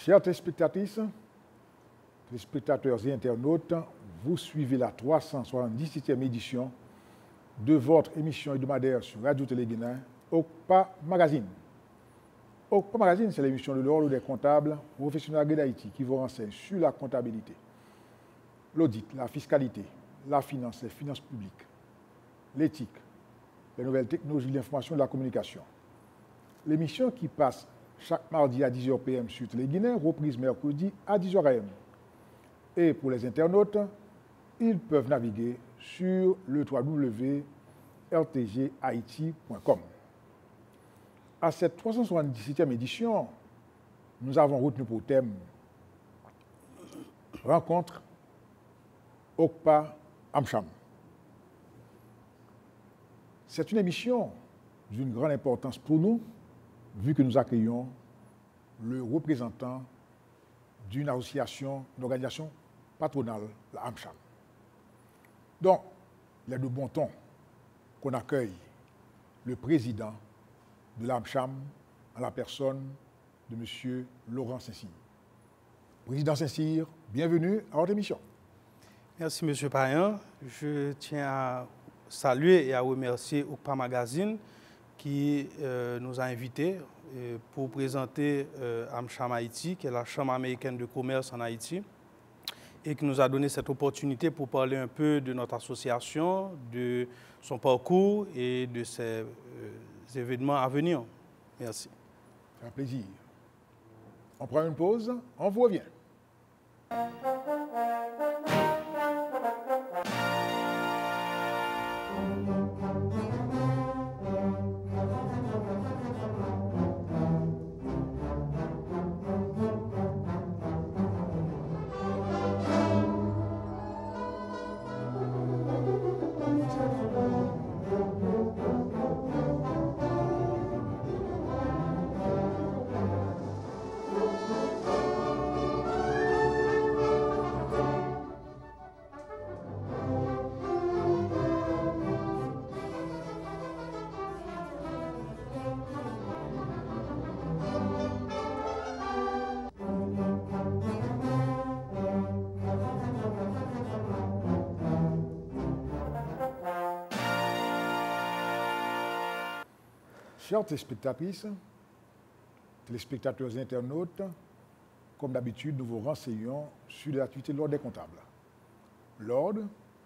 Chers téléspectatrices, téléspectateurs et internautes, vous suivez la 377e édition de votre émission hebdomadaire sur Radio-Télé Guinéen, OCPA Magazine. OCPA Magazine, c'est l'émission de l'ordre des comptables professionnels d'Haïti qui vous renseigne sur la comptabilité, l'audit, la fiscalité, la finance, les finances publiques, l'éthique, les nouvelles technologies de l'information et de la communication. L'émission qui passe chaque mardi à 10h PM sur Télé Guinéen, reprise mercredi à 10h AM. Et pour les internautes, ils peuvent naviguer sur le www.rtghaiti.com. À cette 377e édition, nous avons retenu pour thème Rencontre OCPA Amcham. C'est une émission d'une grande importance pour nous, vu que nous accueillons le représentant d'une association, d'une organisation patronale, la AMCHAM. Donc, il est de bon ton qu'on accueille le président de la AMCHAM en la personne de M. Laurent Saint-Cyr. Président Saint-Cyr, bienvenue à votre émission. Merci M. Payan. Je tiens à saluer et à remercier OCPA Magazine qui nous a invités pour présenter AmCham Haïti, qui est la Chambre américaine de commerce en Haïti, et qui nous a donné cette opportunité pour parler un peu de notre association, de son parcours et de ses événements à venir. Merci. C'est un plaisir. On prend une pause, on vous revient. Chers téléspectatrices, téléspectateurs et internautes, comme d'habitude, nous vous renseignons sur l'activité de l'Ordre des comptables. L'Ordre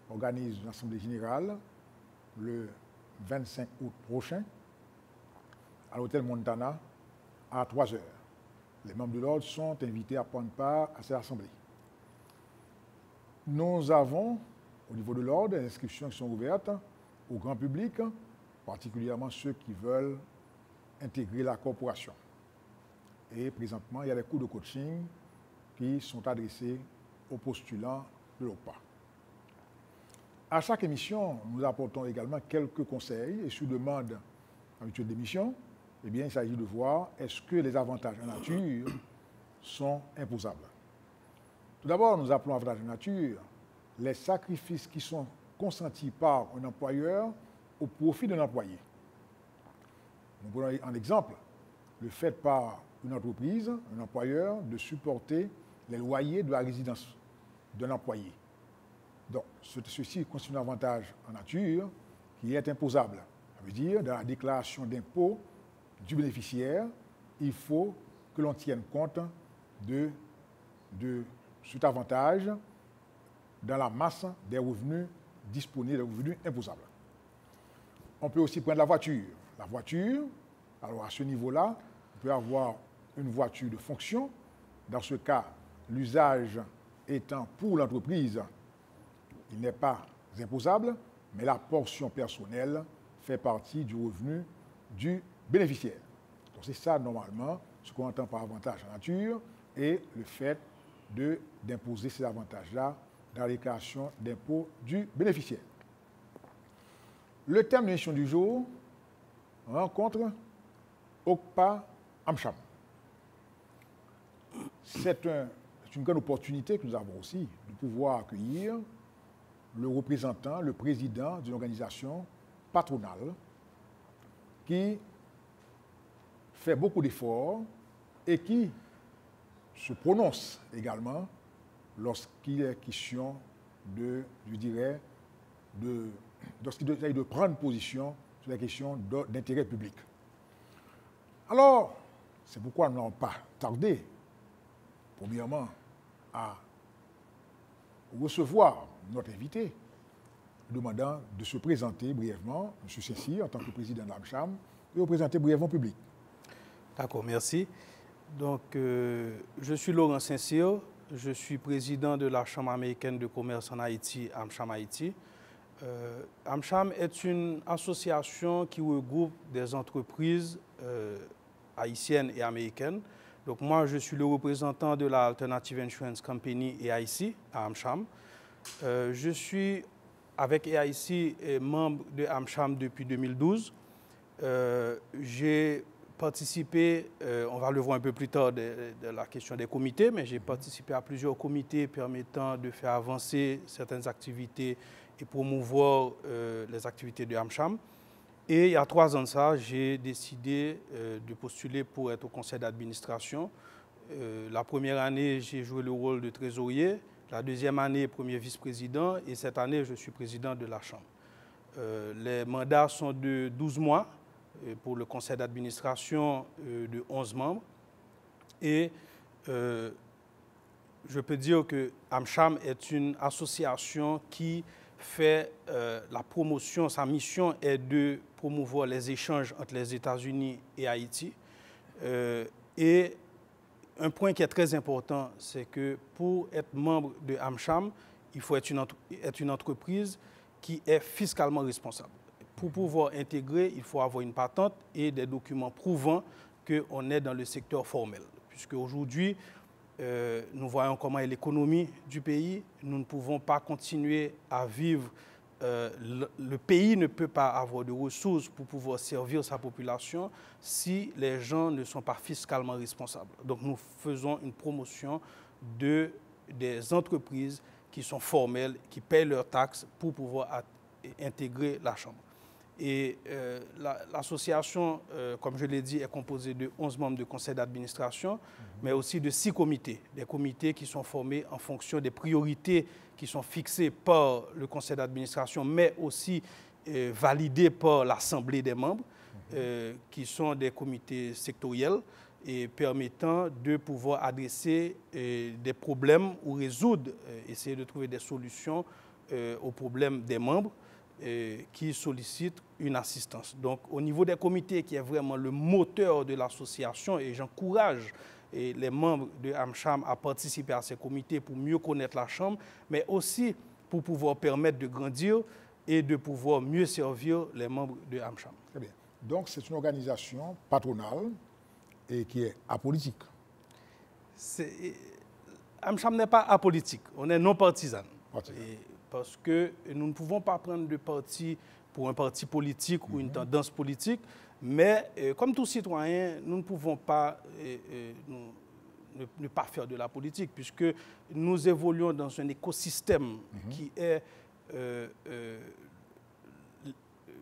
organise une assemblée générale le 25 août prochain à l'hôtel Montana à 3h. Les membres de l'Ordre sont invités à prendre part à cette assemblée. Nous avons, au niveau de l'Ordre, des inscriptions qui sont ouvertes au grand public, particulièrement ceux qui veulent intégrer la corporation. Et présentement, il y a des cours de coaching qui sont adressés aux postulants de l'OCPA. À chaque émission, nous apportons également quelques conseils et sur demande habituelle d'émission, eh bien, il s'agit de voir est-ce que les avantages en nature sont imposables. Tout d'abord, nous appelons avantages en nature les sacrifices qui sont consentis par un employeur au profit d'un employé. Nous prenons un exemple, le fait par une entreprise, un employeur, de supporter les loyers de la résidence d'un employé. Donc, ceci constitue un avantage en nature qui est imposable. Ça veut dire, dans la déclaration d'impôt du bénéficiaire, il faut que l'on tienne compte de cet avantage dans la masse des revenus disposer des revenus imposables. On peut aussi prendre la voiture. La voiture, alors à ce niveau-là, on peut avoir une voiture de fonction. Dans ce cas, l'usage étant pour l'entreprise, il n'est pas imposable, mais la portion personnelle fait partie du revenu du bénéficiaire. Donc c'est ça, normalement, ce qu'on entend par avantage en nature et le fait d'imposer ces avantages-là dans la déclaration d'impôt du bénéficiaire. Le thème de l'émission du jour, rencontre OCPA AmCham. C'est une grande opportunité que nous avons aussi de pouvoir accueillir le représentant, le président d'une organisation patronale qui fait beaucoup d'efforts et qui se prononce également lorsqu'il est question lorsqu'il essaye de prendre position sur la question d'intérêt public. Alors, c'est pourquoi nous n'avons pas tardé, premièrement, à recevoir notre invité, demandant de se présenter brièvement, M. Saint-Cyr, en tant que président de l'AmCham, et de présenter brièvement au public. D'accord, merci. Donc, je suis Laurent Saint-Cyr, je suis président de la Chambre américaine de commerce en Haïti, AmCham Haïti. AmCham est une association qui regroupe des entreprises haïtiennes et américaines. Donc moi, je suis le représentant de la Alternative Insurance Company AIC à AmCham. Je suis avec AIC membre de AmCham depuis 2012. J'ai participé, on va le voir un peu plus tard, de la question des comités, mais j'ai participé à plusieurs comités permettant de faire avancer certaines activités et promouvoir les activités de AmCham. Et il y a 3 ans de ça, j'ai décidé de postuler pour être au conseil d'administration. La première année, j'ai joué le rôle de trésorier. La deuxième année, premier vice-président. Et cette année, je suis président de la Chambre. Les mandats sont de 12 mois pour le conseil d'administration de 11 membres. Et je peux dire que AmCham est une association qui fait la promotion, sa mission est de promouvoir les échanges entre les États-Unis et Haïti. Et un point qui est très important, c'est que pour être membre de AmCham, il faut être une entreprise qui est fiscalement responsable. Pour pouvoir intégrer, il faut avoir une patente et des documents prouvant qu'on est dans le secteur formel. Puisque aujourd'hui, nous voyons comment est l'économie du pays. Nous ne pouvons pas continuer à vivre. Le pays ne peut pas avoir de ressources pour pouvoir servir sa population si les gens ne sont pas fiscalement responsables. Donc nous faisons une promotion des entreprises qui sont formelles, qui paient leurs taxes pour pouvoir intégrer la Chambre. Et l'association, comme je l'ai dit, est composée de 11 membres de conseil d'administration, mais aussi de 6 comités. Des comités qui sont formés en fonction des priorités qui sont fixées par le conseil d'administration, mais aussi validées par l'Assemblée des membres, qui sont des comités sectoriels et permettant de pouvoir adresser des problèmes ou résoudre, essayer de trouver des solutions aux problèmes des membres qui sollicitent une assistance. Donc, au niveau des comités, qui est vraiment le moteur de l'association, et j'encourage les membres de AmCham à participer à ces comités pour mieux connaître la Chambre, mais aussi pour pouvoir permettre de grandir et de pouvoir mieux servir les membres de AmCham. Très bien. Donc, c'est une organisation patronale et qui est apolitique. AmCham n'est pas apolitique, on est non partisan. Parce que nous ne pouvons pas prendre de parti pour un parti politique ou une tendance politique, mais comme tout citoyen, nous ne pouvons pas ne pas faire de la politique, puisque nous évoluons dans un écosystème qui est,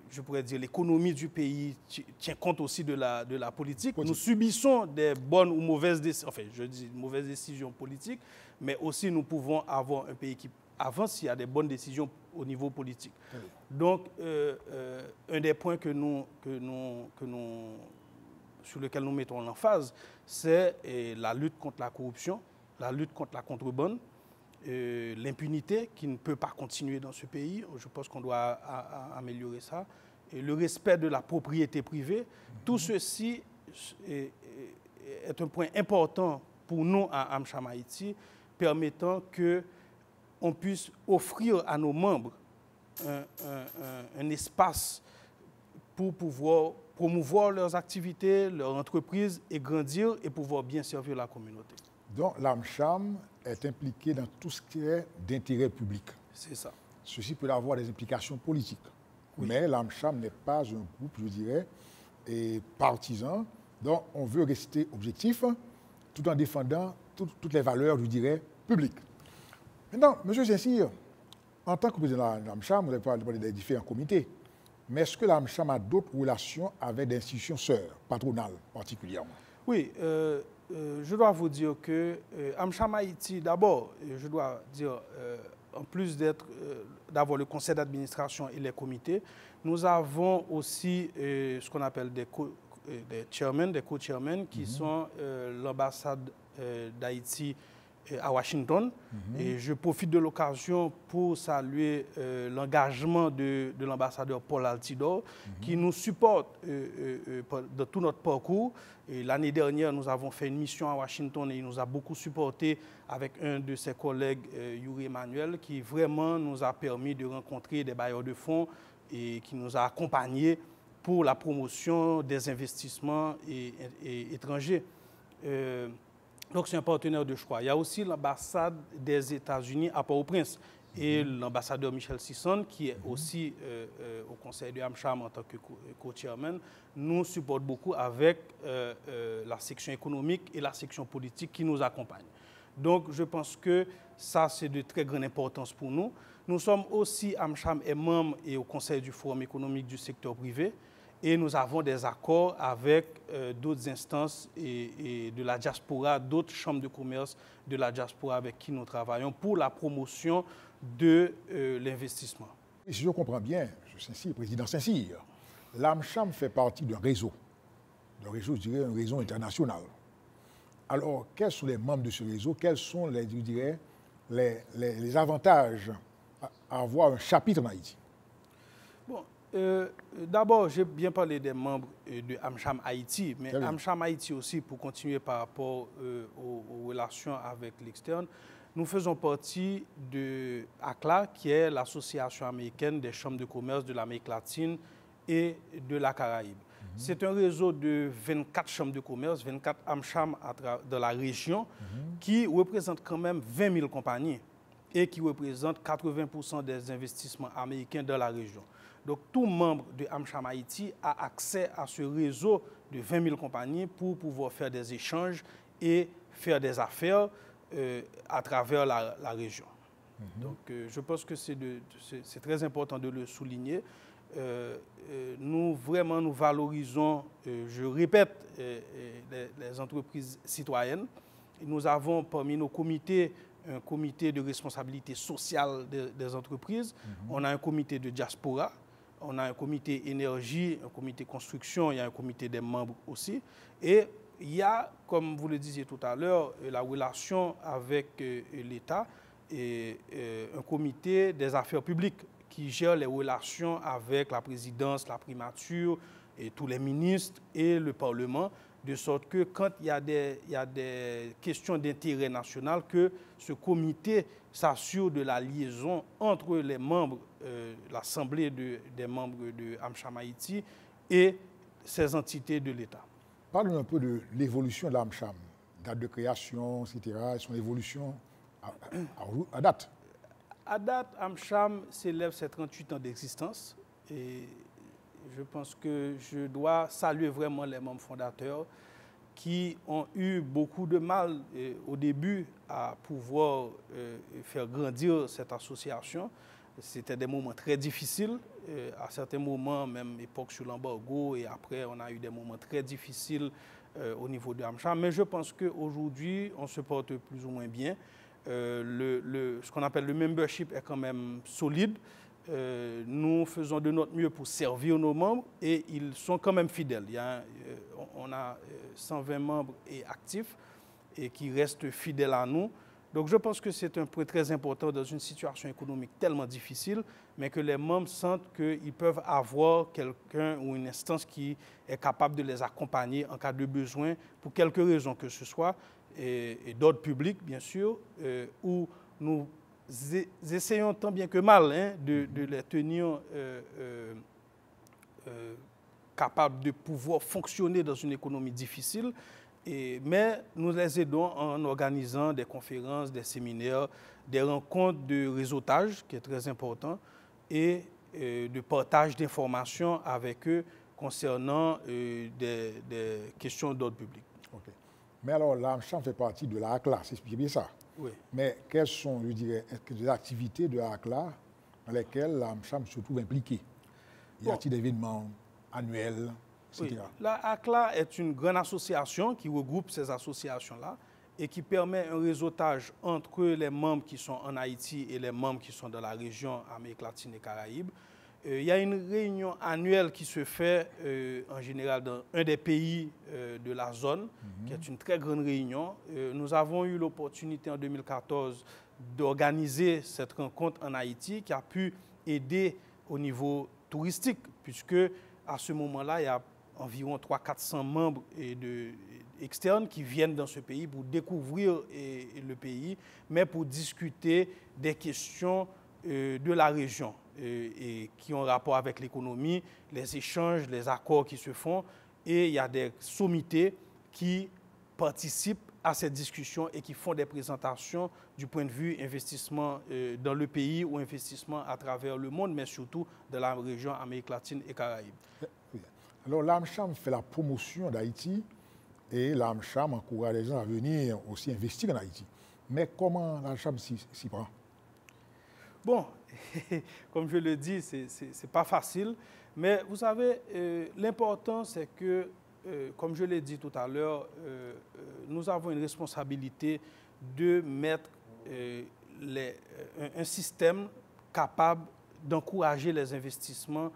je pourrais dire, l'économie du pays tient compte aussi de la politique. Nous subissons des bonnes ou mauvaises décisions, enfin je dis mauvaises décisions politiques, mais aussi nous pouvons avoir un pays qui avance s'il y a des bonnes décisions au niveau politique. Donc, un des points sur lequel nous mettons l'emphase, c'est la lutte contre la corruption, la lutte contre la contrebande l'impunité qui ne peut pas continuer dans ce pays. Je pense qu'on doit améliorer ça. Et le respect de la propriété privée. Tout ceci est un point important pour nous à AmCham Haïti, permettant qu'on puisse offrir à nos membres un espace pour pouvoir promouvoir leurs activités, leurs entreprises et grandir et pouvoir bien servir la communauté. Donc l'AmCham est impliqué dans tout ce qui est d'intérêt public. C'est ça. Ceci peut avoir des implications politiques. Oui. Mais l'AmCham n'est pas un groupe, je dirais, partisan. Donc on veut rester objectif tout en défendant toutes les valeurs, je dirais, publiques. Maintenant, M. Saint-Cyr, en tant que président de l'AmCham, vous avez parlé des différents comités, mais est-ce que l'AmCham a d'autres relations avec des institutions sœurs, patronales particulièrement? Oui, je dois vous dire que AmCham Haïti, d'abord, je dois dire, en plus d'avoir le conseil d'administration et les comités, nous avons aussi ce qu'on appelle des chairmen, des co-chairmen, qui sont l'ambassade d'Haïti à Washington. Et je profite de l'occasion pour saluer l'engagement de l'ambassadeur Paul Altidor, qui nous supporte dans tout notre parcours. L'année dernière, nous avons fait une mission à Washington et il nous a beaucoup supporté avec un de ses collègues, Yuri Emmanuel, qui vraiment nous a permis de rencontrer des bailleurs de fonds et qui nous a accompagnés pour la promotion des investissements étrangers. Donc, c'est un partenaire de choix. Il y a aussi l'ambassade des États-Unis à Port-au-Prince et l'ambassadeur Michel Sisson, qui est aussi au conseil de AmCham en tant que co-chairman, nous supporte beaucoup avec la section économique et la section politique qui nous accompagnent. Donc, je pense que ça, c'est de très grande importance pour nous. Nous sommes aussi, AmCham est membre et au conseil du Forum économique du secteur privé. Et nous avons des accords avec d'autres instances et de la diaspora, d'autres chambres de commerce de la diaspora avec qui nous travaillons pour la promotion de l'investissement. Et si je comprends bien, M. Saint-Cyr, président Saint-Cyr, l'AmCham fait partie d'un réseau. Un réseau, je dirais, un réseau international. Alors, quels sont les membres de ce réseau? Quels sont, je dirais, les avantages à avoir un chapitre en Haïti? Bon. D'abord, j'ai bien parlé des membres de AmCham Haïti, mais AmCham Haïti aussi, pour continuer par rapport aux relations avec l'externe, nous faisons partie de ACLA, qui est l'Association américaine des chambres de commerce de l'Amérique latine et de la Caraïbe. C'est un réseau de 24 chambres de commerce, 24 AmCham dans la région, qui représentent quand même 20 000 compagnies et qui représentent 80% des investissements américains dans la région. Donc, tout membre de AmCham Haïti a accès à ce réseau de 20 000 compagnies pour pouvoir faire des échanges et faire des affaires à travers la région. Donc, je pense que c'est très important de le souligner. Nous valorisons, je répète, les entreprises citoyennes. Nous avons parmi nos comités un comité de responsabilité sociale des entreprises. On a un comité de diaspora. On a un comité énergie, un comité construction, il y a un comité des membres aussi. Et il y a, comme vous le disiez tout à l'heure, la relation avec l'État et un comité des affaires publiques qui gère les relations avec la présidence, la primature, et tous les ministres et le Parlement, de sorte que quand il y a des questions d'intérêt national, que ce comité s'assure de la liaison entre les membres, l'Assemblée des membres de AmCham Haïti et ces entités de l'État. Parlez-nous un peu de l'évolution de l'AmCham, date de création, etc., et son évolution à date. À date, AmCham célèbre ses 38 ans d'existence et je pense que je dois saluer vraiment les membres fondateurs qui ont eu beaucoup de mal au début à pouvoir faire grandir cette association. C'était des moments très difficiles, à certains moments, même époque sur l'embargo, et après on a eu des moments très difficiles au niveau de AmCham. Mais je pense qu'aujourd'hui, on se porte plus ou moins bien. Ce qu'on appelle le membership est quand même solide. Nous faisons de notre mieux pour servir nos membres et ils sont quand même fidèles. On a 120 membres et actifs et qui restent fidèles à nous. Donc je pense que c'est un point très important dans une situation économique tellement difficile, mais que les membres sentent qu'ils peuvent avoir quelqu'un ou une instance qui est capable de les accompagner en cas de besoin, pour quelque raison que ce soit, et d'ordre public bien sûr, où nous essayons tant bien que mal de les tenir capables de pouvoir fonctionner dans une économie difficile, mais nous les aidons en organisant des conférences, des séminaires, des rencontres de réseautage, qui est très important, et de partage d'informations avec eux concernant des questions d'ordre public. OK. Mais alors, l'AMCHAM fait partie de la ACLA, c'est bien ça? Oui. Mais quelles sont, je dirais, les activités de la ACLA dans lesquelles l'AMCHAM se trouve impliquée? Y a-t-il des événements annuels, etc.? Oui. La ACLA est une grande association qui regroupe ces associations-là et qui permet un réseautage entre les membres qui sont en Haïti et les membres qui sont dans la région Amérique latine et Caraïbes. Il y a une réunion annuelle qui se fait en général dans un des pays de la zone, qui est une très grande réunion. Nous avons eu l'opportunité en 2014 d'organiser cette rencontre en Haïti qui a pu aider au niveau touristique, puisque à ce moment-là, il y a environ 300-400 membres externes qui viennent dans ce pays pour découvrir le pays, mais pour discuter des questions de la région et qui ont rapport avec l'économie, les échanges, les accords qui se font. Et il y a des sommités qui participent à cette discussion et qui font des présentations du point de vue investissement dans le pays ou investissement à travers le monde, mais surtout dans la région Amérique latine et Caraïbes. Alors, l'AMCHAM fait la promotion d'Haïti et l'AMCHAM encourage les gens à venir aussi investir en Haïti. Mais comment l'AMCHAM s'y prend? Bon, comme je le dis, ce n'est pas facile, mais vous savez, l'important c'est que, comme je l'ai dit tout à l'heure, nous avons une responsabilité de mettre un système capable d'encourager les investissements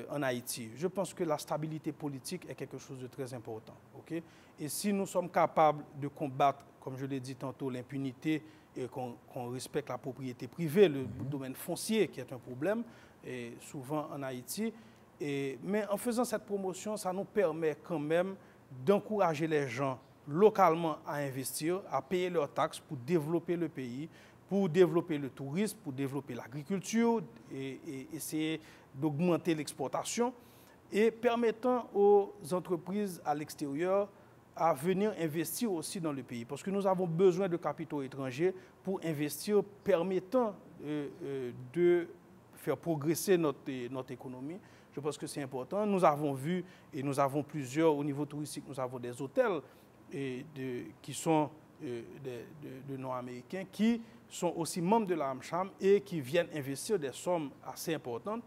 en Haïti. Je pense que la stabilité politique est quelque chose de très important. Okay? Et si nous sommes capables de combattre, comme je l'ai dit tantôt, l'impunité, et qu'on respecte la propriété privée, le domaine foncier qui est un problème, et souvent en Haïti. Mais en faisant cette promotion, ça nous permet quand même d'encourager les gens localement à investir, à payer leurs taxes pour développer le pays, pour développer le tourisme, pour développer l'agriculture et essayer d'augmenter l'exportation et permettant aux entreprises à l'extérieur à venir investir aussi dans le pays. Parce que nous avons besoin de capitaux étrangers pour investir, permettant de faire progresser notre économie. Je pense que c'est important. Nous avons vu, et nous avons plusieurs, au niveau touristique, nous avons des hôtels qui sont de Nord-Américains, qui sont aussi membres de la AMCHAM et qui viennent investir des sommes assez importantes.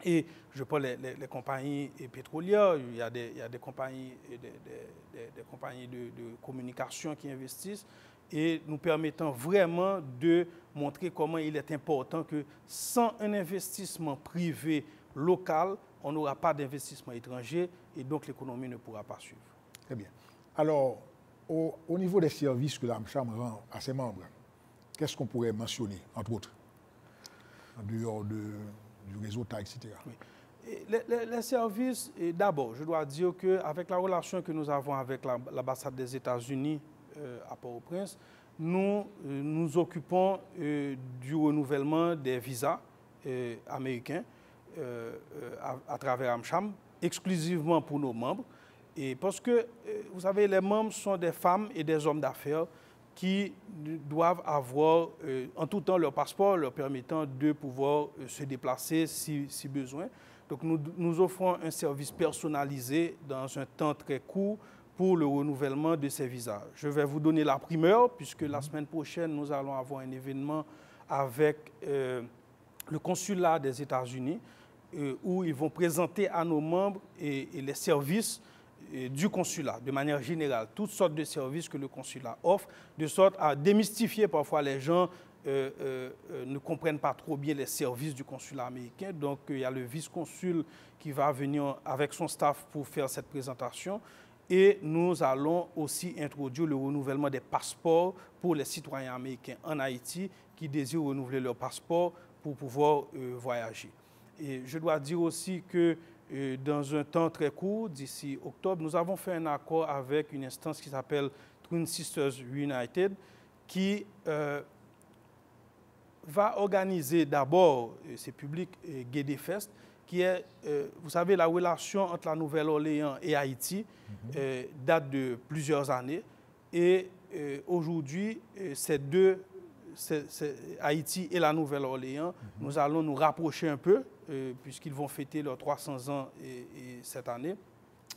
Et je prends les compagnies pétrolières, il y a des compagnies, des compagnies de communication qui investissent et nous permettant vraiment de montrer comment il est important que sans un investissement privé local, on n'aura pas d'investissement étranger et donc l'économie ne pourra pas suivre. Très bien. Alors, au niveau des services que l'AMCHAM rend à ses membres, qu'est-ce qu'on pourrait mentionner, entre autres, en dehors du réseautage, etc. Oui. Les services, d'abord, je dois dire qu'avec la relation que nous avons avec l'ambassade des États-Unis à Port-au-Prince, nous nous occupons du renouvellement des visas américains à travers AMCHAM, exclusivement pour nos membres. Et parce que, vous savez, les membres sont des femmes et des hommes d'affaires qui doivent avoir en tout temps leur passeport leur permettant de pouvoir se déplacer si besoin. Donc nous offrons un service personnalisé dans un temps très court pour le renouvellement de ces visas. Je vais vous donner la primeur puisque la semaine prochaine, nous allons avoir un événement avec le consulat des États-Unis où ils vont présenter à nos membres et les services du consulat, de manière générale, toutes sortes de services que le consulat offre, de sorte à démystifier parfois les gens ne comprennent pas trop bien les services du consulat américain. Donc, il y a le vice-consul qui va venir avec son staff pour faire cette présentation. Et nous allons aussi introduire le renouvellement des passeports pour les citoyens américains en Haïti qui désirent renouveler leur passeport pour pouvoir voyager. Et je dois dire aussi que dans un temps très court, d'ici octobre, nous avons fait un accord avec une instance qui s'appelle Twin Sisters United qui va organiser d'abord, c'est public, Guédé Fest, qui est, vous savez, la relation entre la Nouvelle-Orléans et Haïti date de plusieurs années. Et aujourd'hui, Haïti et la Nouvelle-Orléans, nous allons nous rapprocher un peu, puisqu'ils vont fêter leurs 300 ans cette année.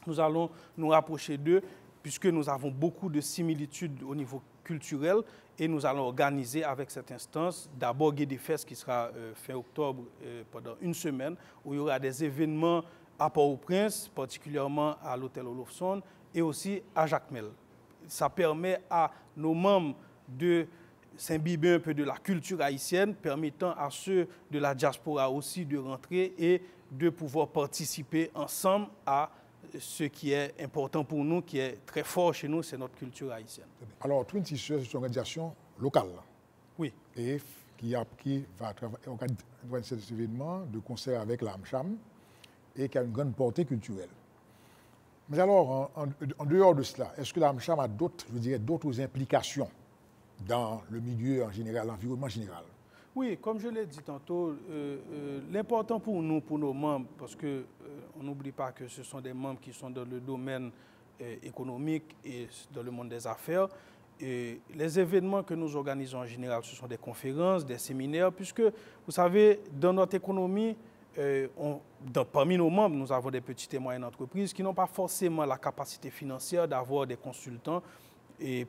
Nous allons nous rapprocher d'eux, puisque nous avons beaucoup de similitudes au niveau culturel, et nous allons organiser avec cette instance d'abord Guédé Fest qui sera fin octobre pendant une semaine, où il y aura des événements à Port-au-Prince, particulièrement à l'hôtel Olofsson, et aussi à Jacmel. Ça permet à nos membres de s'imbiber un peu de la culture haïtienne, permettant à ceux de la diaspora aussi de rentrer et de pouvoir participer ensemble à ce qui est important pour nous, qui est très fort chez nous, c'est notre culture haïtienne. Alors, Twin Sisters, c'est une organisation locale. Oui. Et qui va organiser cet événement de concert avec la AmCham et qui a une grande portée culturelle. Mais alors, en dehors de cela, est-ce que la AmCham a d'autres implications dans le milieu en général, l'environnement général? Oui, comme je l'ai dit tantôt, l'important pour nous, pour nos membres, parce qu'on n'oublie pas que ce sont des membres qui sont dans le domaine économique et dans le monde des affaires. Et les événements que nous organisons en général, ce sont des conférences, des séminaires, puisque, vous savez, dans notre économie, parmi nos membres, nous avons des petites et moyennes entreprises qui n'ont pas forcément la capacité financière d'avoir des consultants et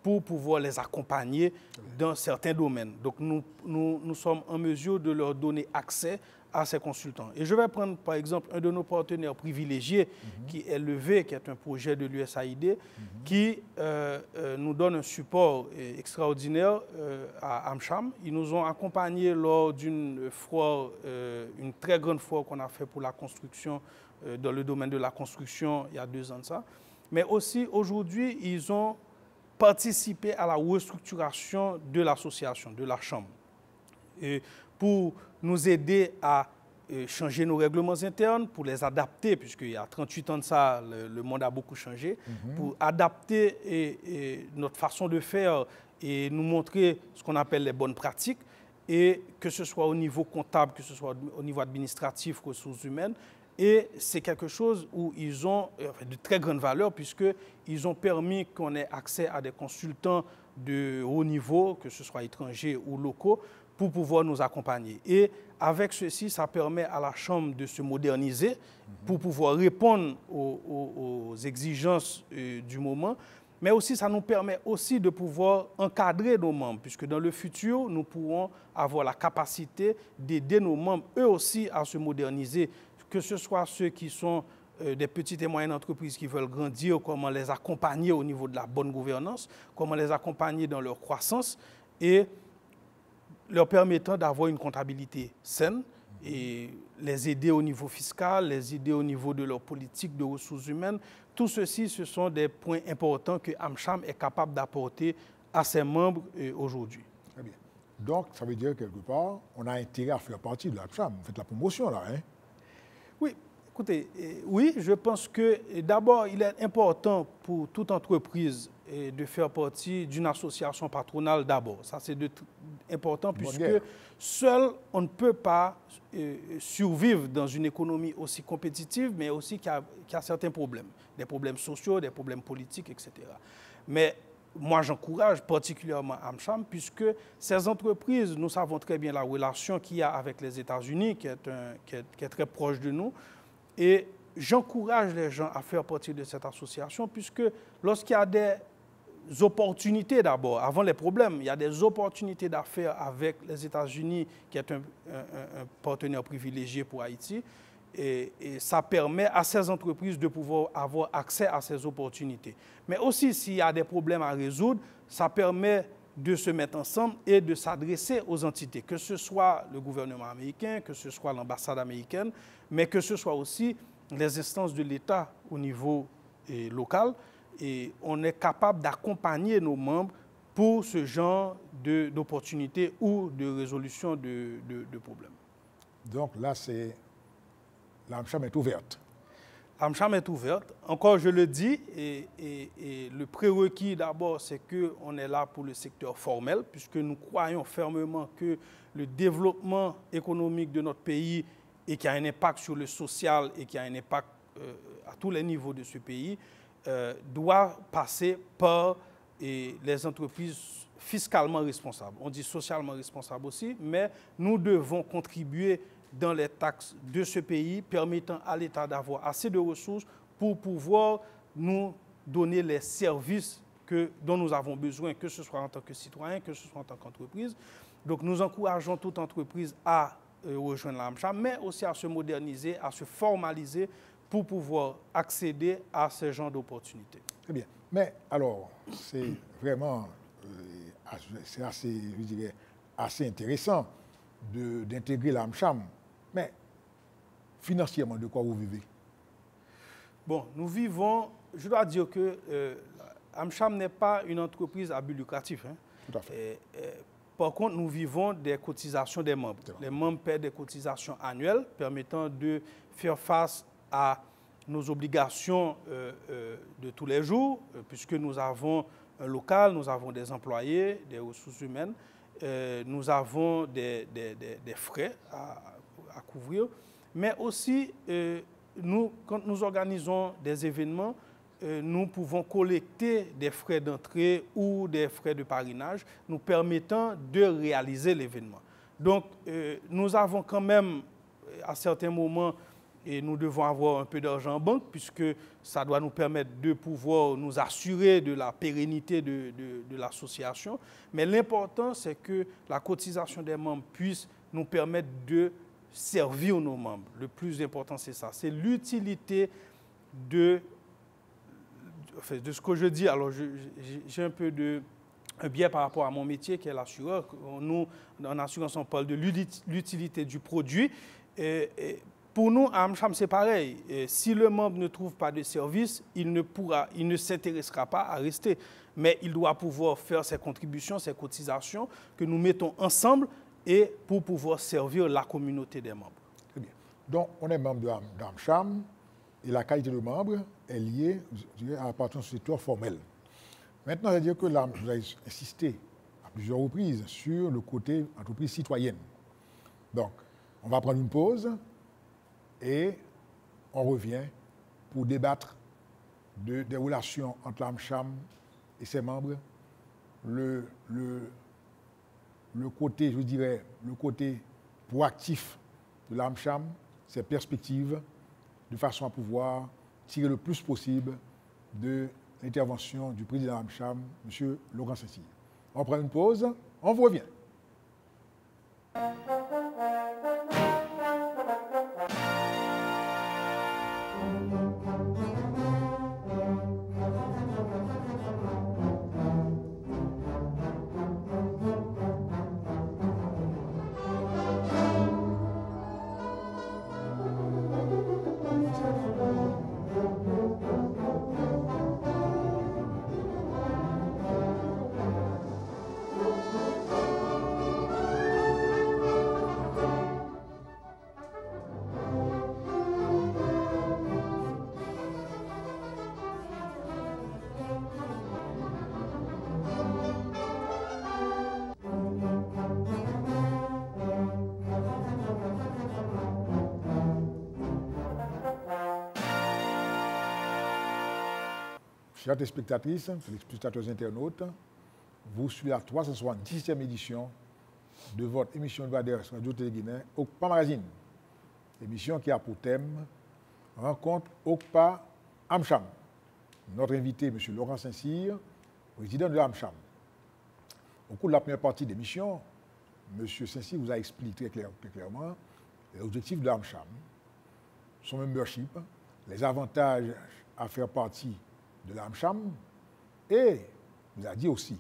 pour pouvoir les accompagner dans certains domaines. Donc, nous sommes en mesure de leur donner accès à ces consultants. Et je vais prendre, par exemple, un de nos partenaires privilégiés, qui est Levé, qui est un projet de l'USAID, qui nous donne un support extraordinaire à AmCham. Ils nous ont accompagnés lors d'une foire, une très grande foire qu'on a fait pour la construction, dans le domaine de la construction, il y a 2 ans de ça. Mais aussi, aujourd'hui, ils ont participer à la restructuration de l'association, de la Chambre, et pour nous aider à changer nos règlements internes, pour les adapter, puisqu'il y a 38 ans de ça, le monde a beaucoup changé, pour adapter notre façon de faire et nous montrer ce qu'on appelle les bonnes pratiques, et que ce soit au niveau comptable, que ce soit au niveau administratif, ressources humaines. Et c'est quelque chose où ils ont de très grande valeur puisqu'ils ont permis qu'on ait accès à des consultants de haut niveau, que ce soit étrangers ou locaux, pour pouvoir nous accompagner. Et avec ceci, ça permet à la Chambre de se moderniser pour pouvoir répondre aux exigences du moment. Mais aussi, ça nous permet aussi de pouvoir encadrer nos membres, puisque dans le futur, nous pourrons avoir la capacité d'aider nos membres, eux aussi, à se moderniser, que ce soit ceux qui sont des petites et moyennes entreprises qui veulent grandir, comment les accompagner au niveau de la bonne gouvernance, comment les accompagner dans leur croissance et leur permettant d'avoir une comptabilité saine et les aider au niveau fiscal, les aider au niveau de leur politique de ressources humaines. Tout ceci, ce sont des points importants que AmCham est capable d'apporter à ses membres aujourd'hui. Très bien. Donc, ça veut dire quelque part, on a intérêt à faire partie de l'AmCham. Vous faites la promotion là, hein? Oui, écoutez, oui, je pense que d'abord, il est important pour toute entreprise de faire partie d'une association patronale d'abord. Ça, c'est important puisque seul, on ne peut pas survivre dans une économie aussi compétitive, mais aussi qui a certains problèmes. Des problèmes sociaux, des problèmes politiques, etc. Mais moi, j'encourage particulièrement AmCham puisque ces entreprises, nous savons très bien la relation qu'il y a avec les États-Unis, qui est très proche de nous. Et j'encourage les gens à faire partie de cette association puisque lorsqu'il y a des opportunités d'abord, avant les problèmes, il y a des opportunités d'affaires avec les États-Unis, qui est un partenaire privilégié pour Haïti. Et ça permet à ces entreprises de pouvoir avoir accès à ces opportunités. Mais aussi, s'il y a des problèmes à résoudre, ça permet de se mettre ensemble et de s'adresser aux entités, que ce soit le gouvernement américain, que ce soit l'ambassade américaine, mais que ce soit aussi les instances de l'État au niveau locales et on est capable d'accompagner nos membres pour ce genre d'opportunités ou de résolution de problèmes. Donc là, l'AmCham est ouverte. L'AmCham est ouverte. Encore, je le dis, et le prérequis d'abord, c'est qu'on est là pour le secteur formel, puisque nous croyons fermement que le développement économique de notre pays et qui a un impact sur le social et qui a un impact à tous les niveaux de ce pays, doit passer par les entreprises fiscalement responsables. On dit socialement responsables aussi, mais nous devons contribuer dans les taxes de ce pays, permettant à l'État d'avoir assez de ressources pour pouvoir nous donner les services dont nous avons besoin, que ce soit en tant que citoyen, que ce soit en tant qu'entreprise. Donc nous encourageons toute entreprise à rejoindre l'AmCham, mais aussi à se moderniser, à se formaliser pour pouvoir accéder à ce genre d'opportunités. Très bien. Mais alors, c'est vraiment c'est assez, je dirais, assez intéressant d'intégrer l'AmCham. Mais financièrement, de quoi vous vivez? Bon, nous vivons, je dois dire que l'AmCham n'est pas une entreprise à but lucratif. Hein. Tout à fait. Par contre, nous vivons des cotisations des membres. Les membres paient des cotisations annuelles permettant de faire face à nos obligations de tous les jours, puisque nous avons un local, nous avons des employés, des ressources humaines, nous avons des frais à couvrir, mais aussi, quand nous organisons des événements, nous pouvons collecter des frais d'entrée ou des frais de parrainage nous permettant de réaliser l'événement. Donc, nous avons quand même, à certains moments, et nous devons avoir un peu d'argent en banque puisque ça doit nous permettre de pouvoir nous assurer de la pérennité de l'association. Mais l'important, c'est que la cotisation des membres puisse nous permettre de servir nos membres. Le plus important, c'est ça. C'est l'utilité de ce que je dis. Alors, j'ai un peu un biais par rapport à mon métier qui est l'assureur. Nous, en assurance, on parle de l'utilité du produit. Pour nous, à AmCham, c'est pareil. Si le membre ne trouve pas de service, il ne s'intéressera pas à rester. Mais il doit pouvoir faire ses contributions, ses cotisations que nous mettons ensemble et pour pouvoir servir la communauté des membres. Très bien. Donc, on est membre d'AmCham et la qualité de membre est liée, je dirais, à l'appartenance au secteur formel. Maintenant, je veux dire que là, vous avez insisté à plusieurs reprises sur le côté entreprise citoyenne. Donc, on va prendre une pause. Et on revient pour débattre des relations entre l'AmCham et ses membres, le côté, je dirais, le côté proactif de l'AmCham, ses perspectives, de façon à pouvoir tirer le plus possible de l'intervention du président de l'AmCham, M. Laurent Saint-Cyr. On prend une pause, on vous revient. Chers téléspectatrices, téléspectateurs internautes, vous suivez la 370e édition de votre émission de Vaders Radio Télé-Guinée, OCPA Magazine. Émission qui a pour thème Rencontre OCPA AmCham. Notre invité, M. Laurent Saint-Cyr, président de l'AmCham. Au cours de la première partie de l'émission, M. Saint-Cyr vous a expliqué très clairement les objectifs de l'AmCham, son membership, les avantages à faire partie de l'AmCham, et vous a dit aussi,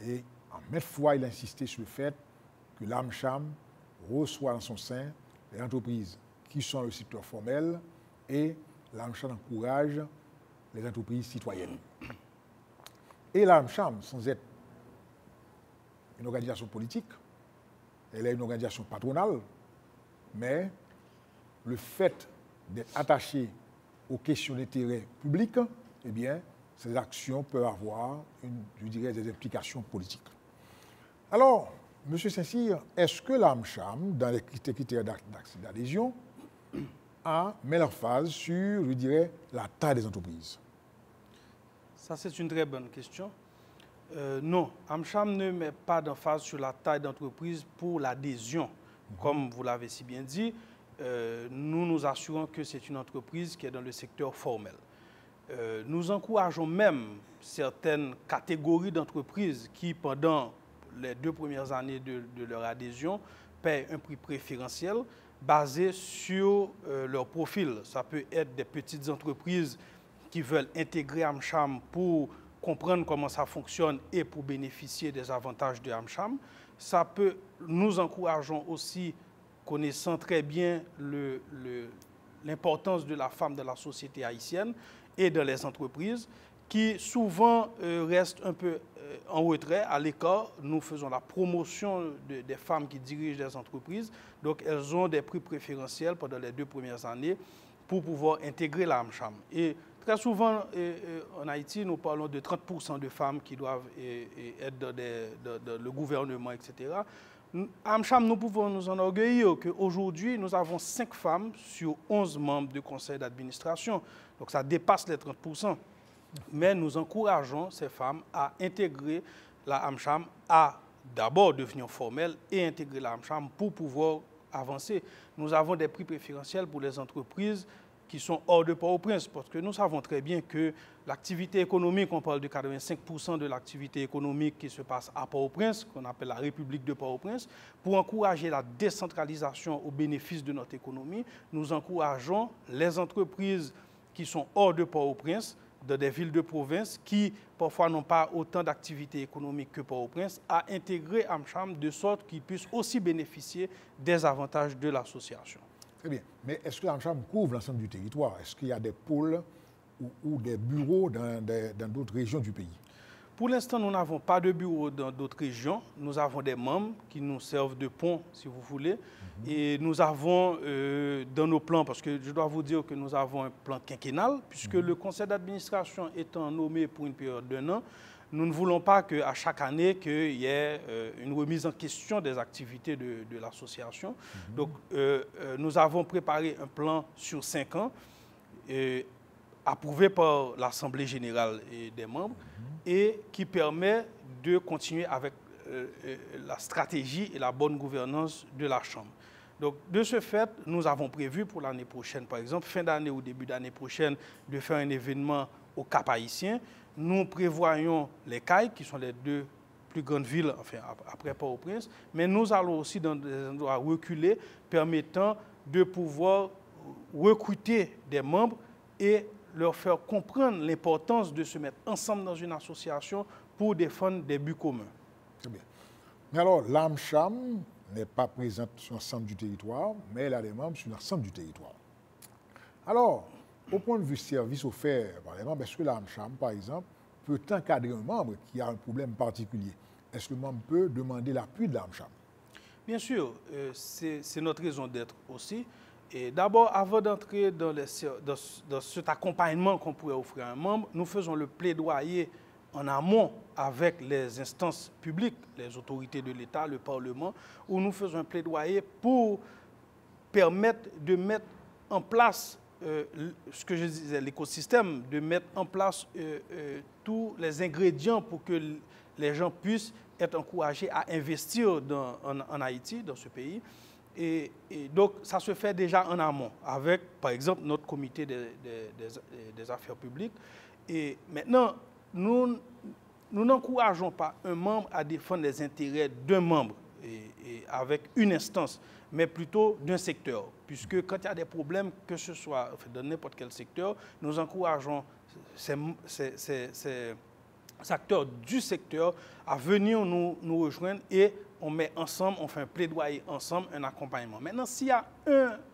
et en maintes fois il a insisté sur le fait que l'AmCham reçoit dans son sein les entreprises qui sont dans le secteur formel et l'AmCham encourage les entreprises citoyennes. Et l'AMCHAM, sans être une organisation politique, elle est une organisation patronale, mais le fait d'être attaché aux questions d'intérêt public, eh bien, ces actions peuvent avoir, je dirais, des implications politiques. Alors, M. Saint-Cyr, est-ce que l'AMCHAM, dans les critères d'adhésion, met l'emphase sur, je dirais, la taille des entreprises? Ça, c'est une très bonne question. Non, AMCHAM ne met pas d'emphase sur la taille d'entreprise pour l'adhésion. Comme vous l'avez si bien dit, nous nous assurons que c'est une entreprise qui est dans le secteur formel. Nous encourageons même certaines catégories d'entreprises qui, pendant les 2 premières années de leur adhésion, paient un prix préférentiel basé sur leur profil. Ça peut être des petites entreprises qui veulent intégrer AMCHAM pour comprendre comment ça fonctionne et pour bénéficier des avantages de AMCHAM. Nous encourageons aussi, connaissant très bien l'importance de la femme dans la société haïtienne et dans les entreprises, qui souvent restent un peu en retrait, à l'écart. Nous faisons la promotion des femmes qui dirigent des entreprises. Donc, elles ont des prix préférentiels pendant les 2 premières années pour pouvoir intégrer la AMCHAM. Et très souvent, en Haïti, nous parlons de 30% de femmes qui doivent être dans le gouvernement, etc. AMCHAM, nous pouvons nous enorgueillir qu'aujourd'hui, nous avons 5 femmes sur 11 membres du conseil d'administration. Donc, ça dépasse les 30%. Mais nous encourageons ces femmes à intégrer la AMCHAM, à d'abord devenir formelles et intégrer la AMCHAM pour pouvoir avancer. Nous avons des prix préférentiels pour les entreprises qui sont hors de Port-au-Prince, parce que nous savons très bien que l'activité économique, on parle de 85% de l'activité économique qui se passe à Port-au-Prince, qu'on appelle la République de Port-au-Prince. Pour encourager la décentralisation au bénéfice de notre économie, nous encourageons les entreprises qui sont hors de Port-au-Prince, dans des villes de province qui, parfois, n'ont pas autant d'activités économiques que Port-au-Prince, à intégrer AMCHAM de sorte qu'ils puissent aussi bénéficier des avantages de l'association. Très bien. Mais est-ce que l'AMCHAM couvre l'ensemble du territoire? Est-ce qu'il y a des pôles ou des bureaux dans d'autres régions du pays? Pour l'instant, nous n'avons pas de bureaux dans d'autres régions. Nous avons des membres qui nous servent de pont, si vous voulez. Et nous avons dans nos plans, parce que je dois vous dire que nous avons un plan quinquennal, puisque le conseil d'administration étant nommé pour une période d'1 an, nous ne voulons pas qu'à chaque année, qu'il y ait une remise en question des activités de l'association. Donc, nous avons préparé un plan sur 5 ans, approuvé par l'Assemblée générale des membres, et qui permet de continuer avec la stratégie et la bonne gouvernance de la Chambre. Donc, de ce fait, nous avons prévu pour l'année prochaine, par exemple, fin d'année ou début d'année prochaine, de faire un événement au Cap Haïtien. Nous prévoyons les Cayes, qui sont les 2 plus grandes villes, enfin, après Port-au-Prince, mais nous allons aussi dans des endroits reculés, permettant de pouvoir recruter des membres et leur faire comprendre l'importance de se mettre ensemble dans une association pour défendre des buts communs. Très bien. Mais alors, l'AMCHAM n'est pas présente sur l'ensemble du territoire, mais elle a des membres sur l'ensemble du territoire. Alors, au point de vue service offert par les membres, est-ce que l'AMCHAM, par exemple, peut encadrer un membre qui a un problème particulier? Est-ce que le membre peut demander l'appui de l'AMCHAM? Bien sûr, c'est notre raison d'être aussi. Et d'abord, avant d'entrer dans cet accompagnement qu'on pourrait offrir à un membre, nous faisons le plaidoyer en amont avec les instances publiques, les autorités de l'État, le Parlement, où nous faisons un plaidoyer pour permettre de mettre en place ce que je disais, l'écosystème, de mettre en place tous les ingrédients pour que les gens puissent être encouragés à investir en Haïti, dans ce pays. Et donc, ça se fait déjà en amont, avec, par exemple, notre comité des affaires publiques. Et maintenant, nous n'encourageons pas un membre à défendre les intérêts d'un membre et avec une instance, mais plutôt d'un secteur. Puisque quand il y a des problèmes, que ce soit dans n'importe quel secteur, nous encourageons ces acteurs du secteur à venir nous rejoindre et on met ensemble, on fait un plaidoyer ensemble, un accompagnement. Maintenant, s'il y a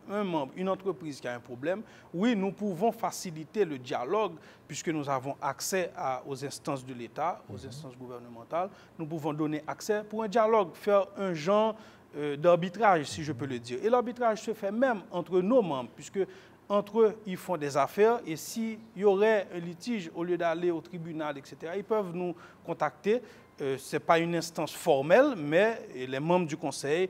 un membre, une entreprise qui a un problème, oui, nous pouvons faciliter le dialogue puisque nous avons accès aux instances de l'État, aux instances gouvernementales. Nous pouvons donner accès pour un dialogue, faire un genre d'arbitrage, si je peux le dire. Et l'arbitrage se fait même entre nos membres, puisque entre eux, ils font des affaires et s'il y aurait un litige, au lieu d'aller au tribunal, etc., ils peuvent nous contacter. Ce n'est pas une instance formelle, mais les membres du conseil,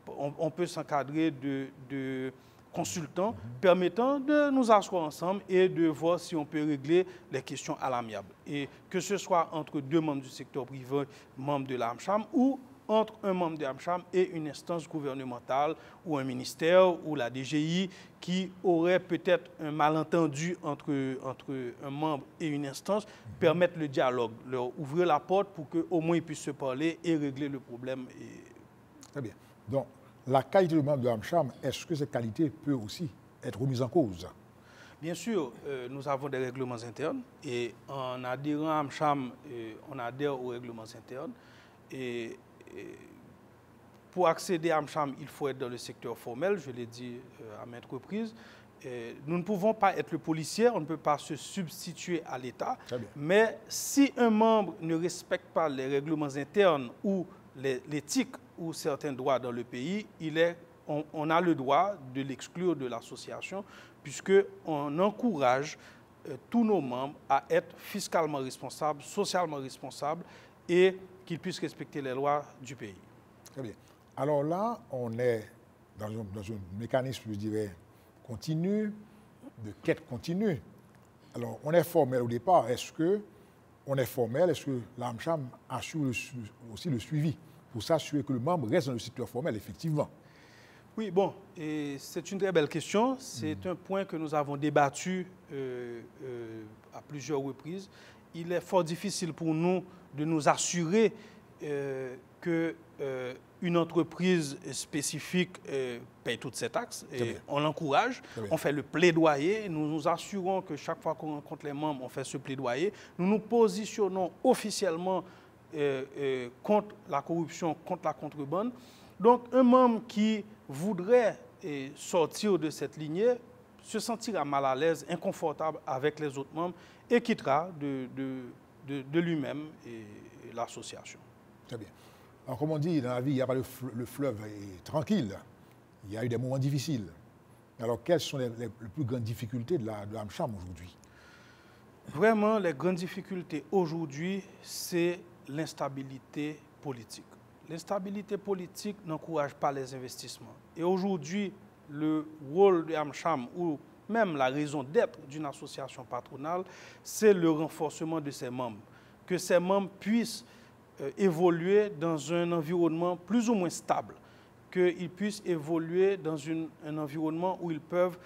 on peut s'encadrer de consultants permettant de nous asseoir ensemble et de voir si on peut régler les questions à l'amiable. Et que ce soit entre deux membres du secteur privé, membres de l'AMCHAM, ou entre un membre de l'AMCHAM et une instance gouvernementale ou un ministère ou la DGI qui aurait peut-être un malentendu entre un membre et une instance, permettre le dialogue, leur ouvrir la porte pour qu'au moins ils puissent se parler et régler le problème. Très bien. Donc, la qualité de membre de l'AMCHAM, est-ce que cette qualité peut aussi être remise en cause? Bien sûr, nous avons des règlements internes et en adhérant à l'AMCHAM, on adhère aux règlements internes. Et pour accéder à AMCHAM, il faut être dans le secteur formel, je l'ai dit à maintes reprises. Nous ne pouvons pas être le policier, on ne peut pas se substituer à l'État. Mais si un membre ne respecte pas les règlements internes ou l'éthique ou certains droits dans le pays, on a le droit de l'exclure de l'association, puisqu'on encourage tous nos membres à être fiscalement responsables, socialement responsables et qu'ils puissent respecter les lois du pays. Très bien. Alors là, on est dans un mécanisme, je dirais, continu, de quête continue. Alors, on est formel au départ. Est-ce qu'on est formel? Est-ce que l'AMCHAM assure aussi le suivi pour s'assurer que le membre reste dans le secteur formel, effectivement? Oui, bon, c'est une très belle question. C'est un point que nous avons débattu à plusieurs reprises. Il est fort difficile pour nous de nous assurer qu'une entreprise spécifique paye toutes ces taxes. Et on l'encourage, on fait le plaidoyer, nous nous assurons que chaque fois qu'on rencontre les membres, on fait ce plaidoyer. Nous nous positionnons officiellement contre la corruption, contre la contrebande. Donc, un membre qui voudrait sortir de cette lignée se sentira mal à l'aise, inconfortable avec les autres membres et quittera de lui-même et l'association. Très bien. Alors, comme on dit, dans la vie, il n'y a pas le fleuve est tranquille. Il y a eu des moments difficiles. Alors, quelles sont les plus grandes difficultés de l'AMCHAM aujourd'hui? Vraiment, les grandes difficultés aujourd'hui, c'est l'instabilité politique. L'instabilité politique n'encourage pas les investissements. Et aujourd'hui, le rôle de l'AMCHAM, ou même la raison d'être d'une association patronale, c'est le renforcement de ses membres. Que ces membres puissent évoluer dans un environnement plus ou moins stable, qu'ils puissent évoluer dans un environnement où ils peuvent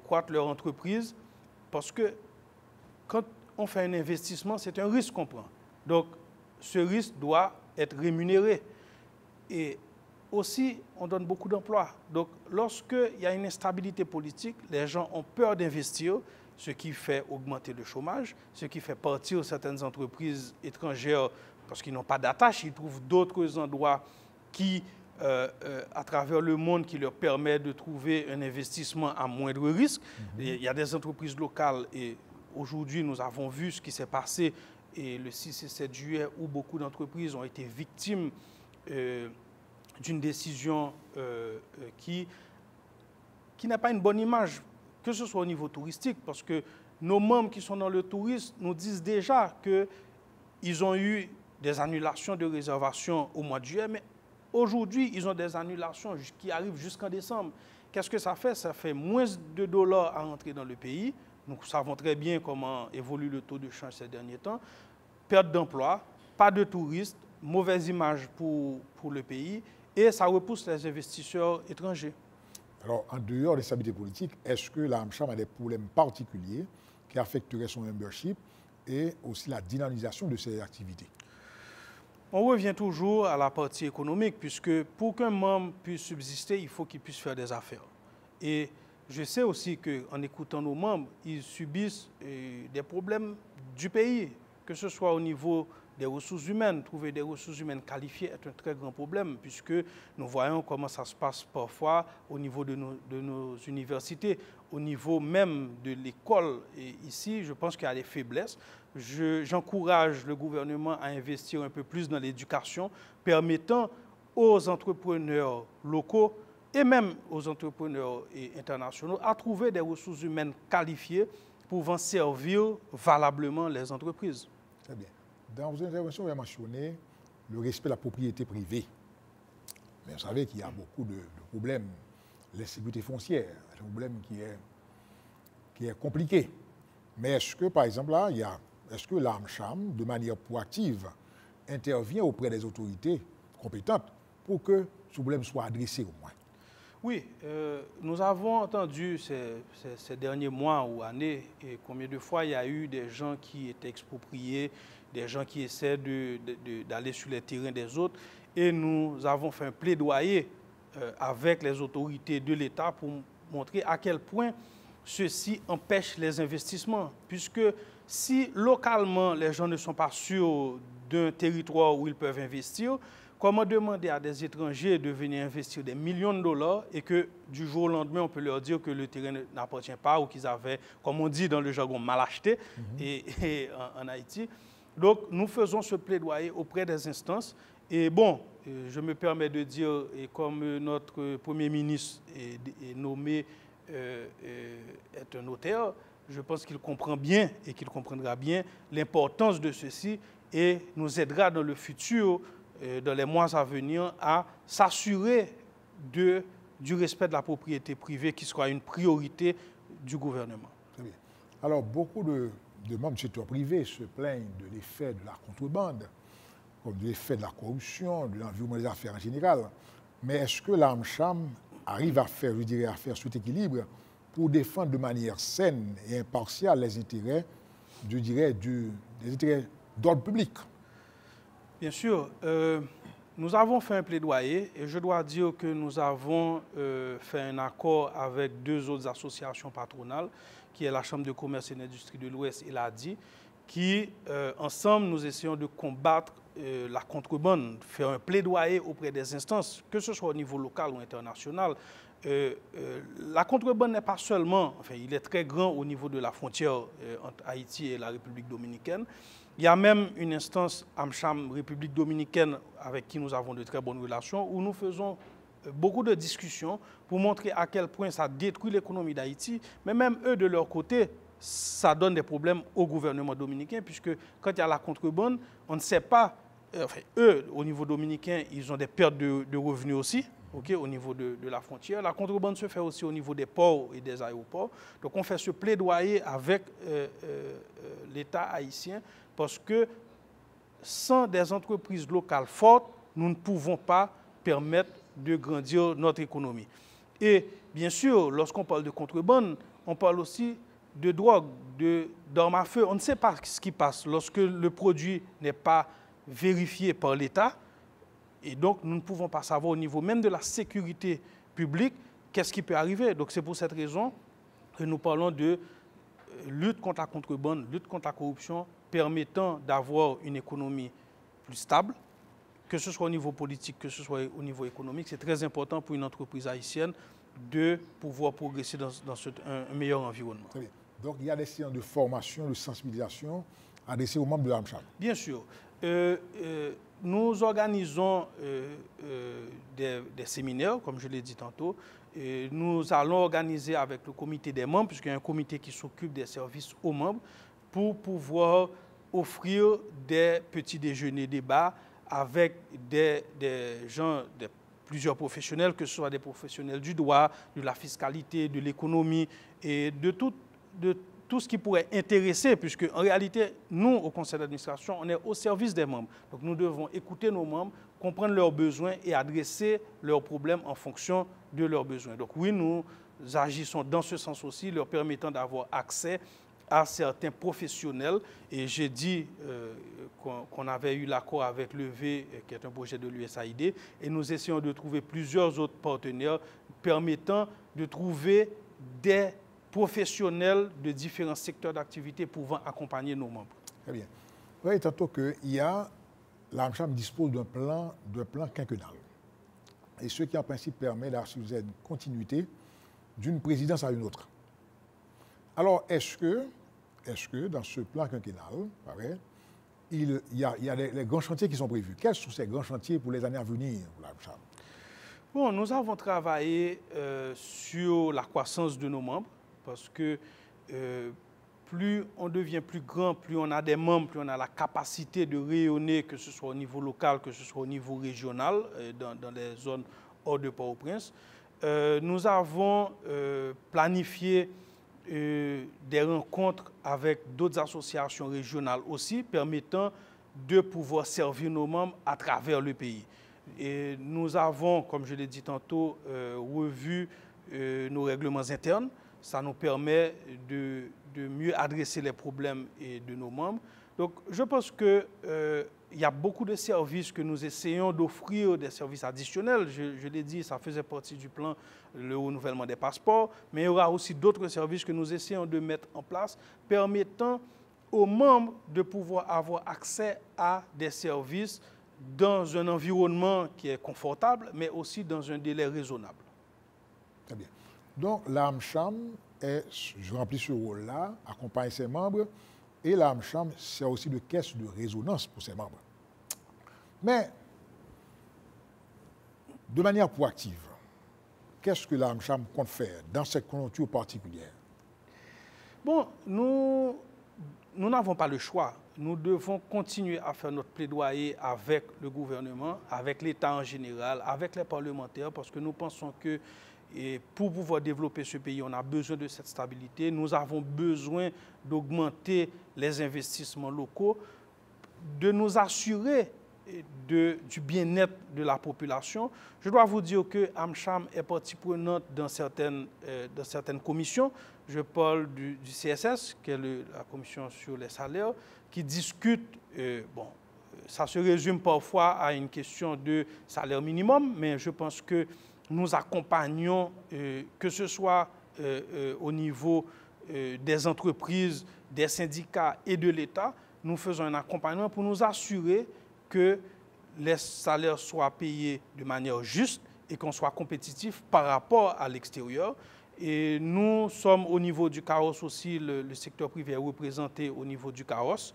croître leur entreprise, parce que quand on fait un investissement, c'est un risque qu'on prend. Donc, ce risque doit être rémunéré. Et aussi, on donne beaucoup d'emplois. Donc, lorsqu'il y a une instabilité politique, les gens ont peur d'investir, ce qui fait augmenter le chômage, ce qui fait partir certaines entreprises étrangères parce qu'ils n'ont pas d'attache, ils trouvent d'autres endroits qui, à travers le monde, qui leur permettent de trouver un investissement à moindre risque. Il y a des entreprises locales et aujourd'hui, nous avons vu ce qui s'est passé et le 6 et 7 juillet où beaucoup d'entreprises ont été victimes d'une décision qui n'a pas une bonne image, que ce soit au niveau touristique, parce que nos membres qui sont dans le tourisme nous disent déjà qu'ils ont eu des annulations de réservations au mois de juillet, mais aujourd'hui, ils ont des annulations qui arrivent jusqu'en décembre. Qu'est-ce que ça fait? Ça fait moins de dollars à rentrer dans le pays. Nous savons très bien comment évolue le taux de change ces derniers temps. Perte d'emploi, pas de touristes, mauvaise image pour le pays et ça repousse les investisseurs étrangers. Alors, en dehors des stabilités politiques, est-ce que l'AMCHAM a des problèmes particuliers qui affecteraient son membership et aussi la dynamisation de ses activités? On revient toujours à la partie économique, puisque pour qu'un membre puisse subsister, il faut qu'il puisse faire des affaires. Et je sais aussi qu'en écoutant nos membres, ils subissent des problèmes du pays, que ce soit au niveau des ressources humaines. Trouver des ressources humaines qualifiées est un très grand problème puisque nous voyons comment ça se passe parfois au niveau de nos universités, au niveau même de l'école. Et ici, je pense qu'il y a des faiblesses. J'encourage le gouvernement à investir un peu plus dans l'éducation, permettant aux entrepreneurs locaux et même aux entrepreneurs internationaux à trouver des ressources humaines qualifiées pouvant servir valablement les entreprises. Très bien. Dans vos interventions, vous avez mentionné le respect de la propriété privée. Mais vous savez qu'il y a beaucoup de problèmes. L'insécurité foncière, c'est un problème qui est compliqué. Mais est-ce que, par exemple, là, est-ce que l'AMCHAM, de manière proactive, intervient auprès des autorités compétentes pour que ce problème soit adressé au moins? Oui, nous avons entendu ces derniers mois ou années et combien de fois il y a eu des gens qui étaient expropriés, des gens qui essaient d'aller sur les terrains des autres. Et nous avons fait un plaidoyer avec les autorités de l'État pour montrer à quel point ceci empêche les investissements. Puisque si localement les gens ne sont pas sûrs d'un territoire où ils peuvent investir, comment demander à des étrangers de venir investir des millions de dollars et que du jour au lendemain, on peut leur dire que le terrain n'appartient pas ou qu'ils avaient, comme on dit dans le jargon, mal acheté en Haïti. Donc, nous faisons ce plaidoyer auprès des instances. Et bon, je me permets de dire, et comme notre Premier ministre est nommé, est un notaire, je pense qu'il comprend bien et qu'il comprendra bien l'importance de ceci et nous aidera dans le futur, dans les mois à venir, à s'assurer du respect de la propriété privée qui sera une priorité du gouvernement. Très bien. Alors, beaucoup de membres du secteur privé se plaignent de l'effet de la contrebande, comme de l'effet de la corruption, de l'environnement des affaires en général. Mais est-ce que l'AMCHAM arrive à faire, à faire cet équilibre pour défendre de manière saine et impartiale les intérêts, des intérêts d'ordre public? Bien sûr, nous avons fait un plaidoyer et je dois dire que nous avons fait un accord avec deux autres associations patronales, qui est la Chambre de commerce et d'industrie de l'Ouest et l'ADI, qui, ensemble, nous essayons de combattre la contrebande, faire un plaidoyer auprès des instances, que ce soit au niveau local ou international. La contrebande n'est pas seulement, enfin, il est très grand au niveau de la frontière entre Haïti et la République dominicaine. Il y a même une instance AMCHAM République dominicaine avec qui nous avons de très bonnes relations où nous faisons beaucoup de discussions pour montrer à quel point ça détruit l'économie d'Haïti. Mais même eux, de leur côté, ça donne des problèmes au gouvernement dominicain puisque quand il y a la contrebande, on ne sait pas, enfin, eux, au niveau dominicain, ils ont des pertes de revenus aussi. Okay, au niveau de la frontière. La contrebande se fait aussi au niveau des ports et des aéroports. Donc on fait ce plaidoyer avec l'État haïtien parce que sans des entreprises locales fortes, nous ne pouvons pas permettre de grandir notre économie. Et bien sûr, lorsqu'on parle de contrebande, on parle aussi de drogue, d'armes à feu. On ne sait pas ce qui passe lorsque le produit n'est pas vérifié par l'État. Et donc, nous ne pouvons pas savoir au niveau même de la sécurité publique qu'est-ce qui peut arriver. Donc, c'est pour cette raison que nous parlons de lutte contre la contrebande, lutte contre la corruption, permettant d'avoir une économie plus stable, que ce soit au niveau politique, que ce soit au niveau économique. C'est très important pour une entreprise haïtienne de pouvoir progresser dans un meilleur environnement. Très bien. Donc, il y a des séances de formation, de sensibilisation adressées aux membres de l'AMCHAM. Bien sûr. Nous organisons des séminaires, comme je l'ai dit tantôt. Et nous allons organiser avec le comité des membres, puisqu'il y a un comité qui s'occupe des services aux membres, pour pouvoir offrir des petits déjeuners débats avec des gens, plusieurs professionnels, que ce soit des professionnels du droit, de la fiscalité, de l'économie et de tout ce qui pourrait intéresser, puisque en réalité, nous, au conseil d'administration, on est au service des membres. Donc nous devons écouter nos membres, comprendre leurs besoins et adresser leurs problèmes en fonction de leurs besoins. Donc oui, nous agissons dans ce sens aussi, leur permettant d'avoir accès à certains professionnels. Et j'ai dit qu'on avait eu l'accord avec l'EV, qui est un projet de l'USAID, et nous essayons de trouver plusieurs autres partenaires permettant de trouver des professionnels de différents secteurs d'activité pouvant accompagner nos membres. Très bien. Oui, tantôt qu'il y a, l'AMCHAM dispose d'un plan quinquennal. Et ce qui en principe permet d'assurer une continuité d'une présidence à une autre. Alors, est-ce que dans ce plan quinquennal, pareil, il y a les grands chantiers qui sont prévus? Quels sont ces grands chantiers pour les années à venir pour l'AMCHAM? Bon, nous avons travaillé sur la croissance de nos membres parce que plus on devient plus grand, plus on a des membres, plus on a la capacité de rayonner, que ce soit au niveau local, que ce soit au niveau régional, dans les zones hors de Port-au-Prince. Nous avons planifié des rencontres avec d'autres associations régionales aussi, permettant de pouvoir servir nos membres à travers le pays. Et nous avons, comme je l'ai dit tantôt, revu nos règlements internes. Ça nous permet de mieux adresser les problèmes de nos membres. Donc, je pense qu'il y a beaucoup de services que nous essayons d'offrir, des services additionnels. Je l'ai dit, ça faisait partie du plan, le renouvellement des passeports. Mais il y aura aussi d'autres services que nous essayons de mettre en place, permettant aux membres de pouvoir avoir accès à des services dans un environnement qui est confortable, mais aussi dans un délai raisonnable. Très bien. Donc, l'AMCHAM remplit ce rôle-là, accompagne ses membres, et l'AMCHAM sert aussi de caisse de résonance pour ses membres. Mais, de manière proactive, qu'est-ce que l'AMCHAM compte faire dans cette conjoncture particulière? Bon, nous n'avons pas le choix. Nous devons continuer à faire notre plaidoyer avec le gouvernement, avec l'État en général, avec les parlementaires, parce que nous pensons que pour pouvoir développer ce pays, on a besoin de cette stabilité. Nous avons besoin d'augmenter les investissements locaux, de nous assurer du bien-être de la population. Je dois vous dire que AMCHAM est partie prenante dans certaines commissions. Je parle du CSS, qui est la commission sur les salaires, qui discute, ça se résume parfois à une question de salaire minimum, mais je pense que nous accompagnons, que ce soit au niveau des entreprises, des syndicats et de l'État, nous faisons un accompagnement pour nous assurer que les salaires soient payés de manière juste et qu'on soit compétitif par rapport à l'extérieur. Et nous sommes au niveau du CAOS aussi, le secteur privé est représenté au niveau du CAOS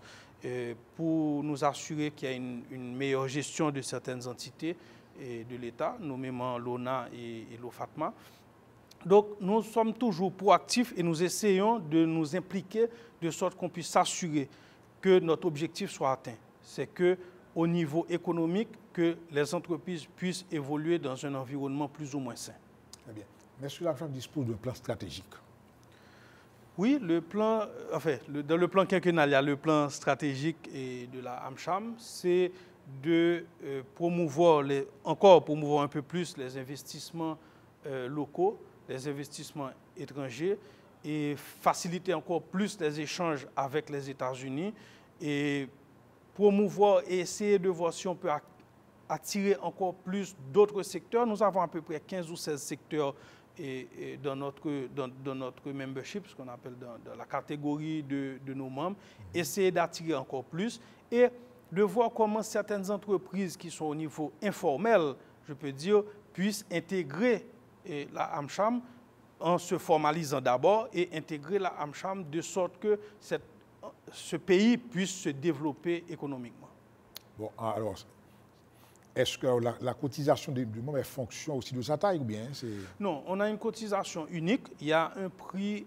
pour nous assurer qu'il y a une meilleure gestion de certaines entités de l'État, nommément l'ONA et l'OFATMA. Donc nous sommes toujours proactifs et nous essayons de nous impliquer de sorte qu'on puisse s'assurer que notre objectif soit atteint. C'est qu'au niveau économique, que les entreprises puissent évoluer dans un environnement plus ou moins sain. Très bien. Mais est-ce que l'AMCHAM dispose d'un plan stratégique? Oui, dans le plan quinquennal, il y a le plan stratégique de la AMCHAM, c'est de promouvoir un peu plus les investissements locaux, les investissements étrangers et faciliter encore plus les échanges avec les États-Unis et promouvoir et essayer de voir si on peut attirer encore plus d'autres secteurs. Nous avons à peu près 15 ou 16 secteurs dans notre membership, ce qu'on appelle dans la catégorie de nos membres, essayer d'attirer encore plus et de voir comment certaines entreprises qui sont au niveau informel, je peux dire, puissent intégrer la AMCHAM en se formalisant d'abord et intégrer la AMCHAM de sorte que ce pays puisse se développer économiquement. Bon, alors, est-ce que la cotisation du membre est fonction aussi de sa taille ou bien c'est... Non, on a une cotisation unique. Il y a un prix,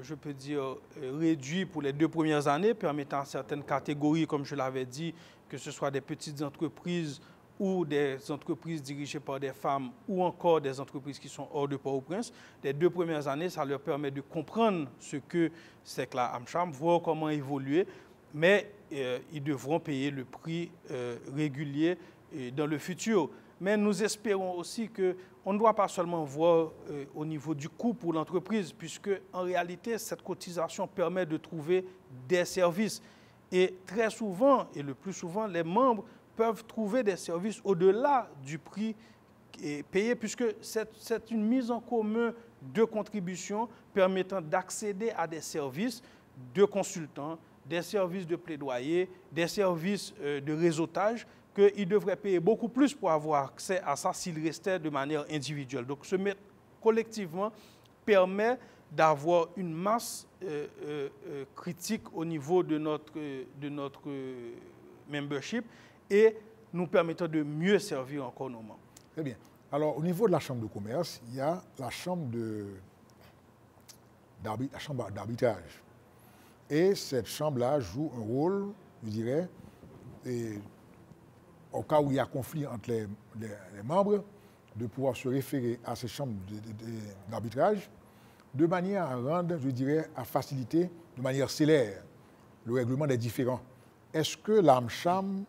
je peux dire, réduit pour les 2 premières années, permettant à certaines catégories, comme je l'avais dit, que ce soit des petites entreprises ou des entreprises dirigées par des femmes ou encore des entreprises qui sont hors de Port-au-Prince. Les 2 premières années, ça leur permet de comprendre ce que c'est que la AMCHAM, voir comment évoluer, mais ils devront payer le prix régulier dans le futur. Mais nous espérons aussi qu'on ne doit pas seulement voir au niveau du coût pour l'entreprise, puisque en réalité, cette cotisation permet de trouver des services. Et très souvent, et le plus souvent, les membres peuvent trouver des services au-delà du prix payé, puisque c'est une mise en commun de contributions permettant d'accéder à des services de consultants, des services de plaidoyer, des services de réseautage, qu'ils devraient payer beaucoup plus pour avoir accès à ça s'ils restaient de manière individuelle. Donc se mettre collectivement permet d'avoir une masse critique au niveau de notre membership et nous permettant de mieux servir encore nos membres. Très bien. Alors, au niveau de la chambre de commerce, il y a la chambre d'arbitrage. Et cette chambre-là joue un rôle, je dirais, au cas où il y a conflit entre les membres, de pouvoir se référer à ces chambres d'arbitrage de manière à rendre, je dirais, à faciliter de manière célère le règlement des différends. Est-ce que l'AMCHAM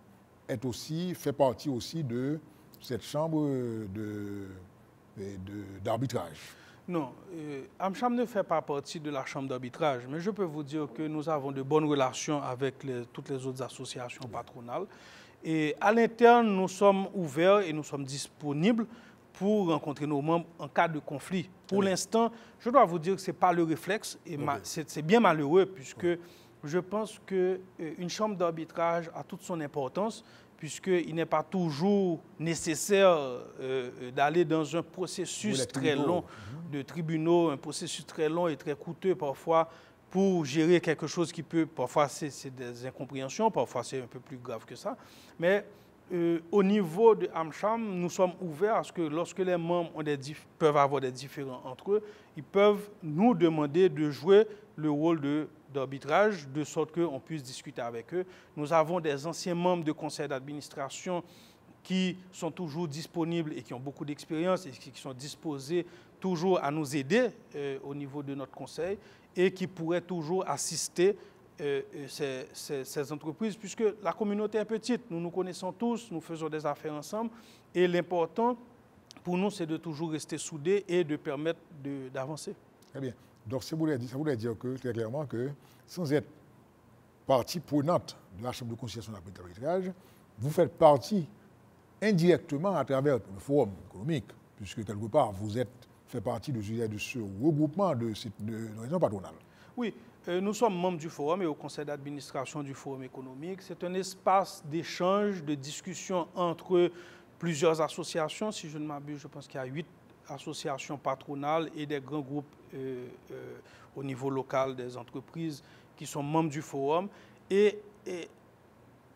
fait partie aussi de cette chambre d'arbitrage? Non, AMCHAM ne fait pas partie de la chambre d'arbitrage, mais je peux vous dire que nous avons de bonnes relations avec toutes les autres associations patronales. Et à l'interne, nous sommes ouverts et nous sommes disponibles pour rencontrer nos membres en cas de conflit. Pour l'instant, je dois vous dire que ce n'est pas le réflexe et c'est bien malheureux puisque je pense qu'une chambre d'arbitrage a toute son importance puisqu'il n'est pas toujours nécessaire d'aller dans un processus très long de tribunaux, un processus très long et très coûteux parfois pour gérer quelque chose qui peut, parfois c'est des incompréhensions, parfois c'est un peu plus grave que ça. Mais au niveau de AMCHAM, nous sommes ouverts à ce que lorsque les membres peuvent avoir des différends entre eux, ils peuvent nous demander de jouer le rôle d'arbitrage, de sorte qu'on puisse discuter avec eux. Nous avons des anciens membres de conseil d'administration qui sont toujours disponibles et qui ont beaucoup d'expérience et qui sont disposés toujours à nous aider au niveau de notre conseil et qui pourraient toujours assister ces entreprises, puisque la communauté est petite, nous nous connaissons tous, nous faisons des affaires ensemble, et l'important pour nous, c'est de toujours rester soudés et de permettre d'avancer. Très bien. Donc, ça voulait dire que, très clairement que, sans être partie prenante de la Chambre de conciliation et d'arbitrage, vous faites partie indirectement à travers le forum économique, puisque quelque part, vous fait partie de ce regroupement de régions patronales. Oui. Nous sommes membres du forum et au conseil d'administration du forum économique. C'est un espace d'échange, de discussion entre plusieurs associations. Si je ne m'abuse, je pense qu'il y a 8 associations patronales et des grands groupes au niveau local des entreprises qui sont membres du forum. Et